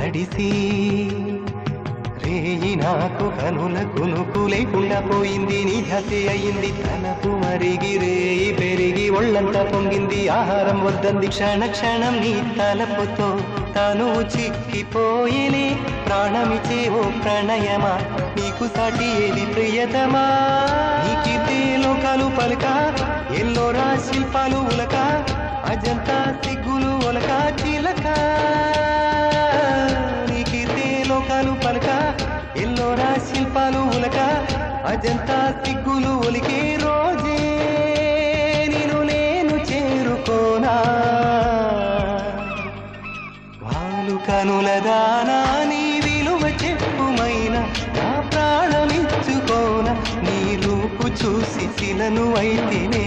తడిసి రేయి నాకు కనుల కునుకు లేకుండా పోయింది. నీ ధ్యాసే అయింది తలపు మరిగి రేయి పెరిగి ఒళ్ళంతా పొంగింది. ఆహారం వద్దంది క్షణ క్షణం నీ తలపుతో తను చిక్కిపోయేనే. ప్రాణమిచే ఓ ప్రణయమా నీకు సాటి ఏది ప్రియతమా. నీకిదే లోకాలు పలక ఎల్లోరా శిల్పాలు ఉలక అజంతా సిగ్గులు ఒలక చిలక. నీకిదే లోకాలు పలక ఎల్లోరా శిల్పాలు ఉలక అజంతా సిగ్గులు ఒలికే రోజే నిన్ను నేను చేరుకోనా. వాలు కనుల దానా నీ విలువ చెప్పుమైన నా ప్రాణమిచ్చుకోన. నీ రూపు చూసి శిలను అయితేనే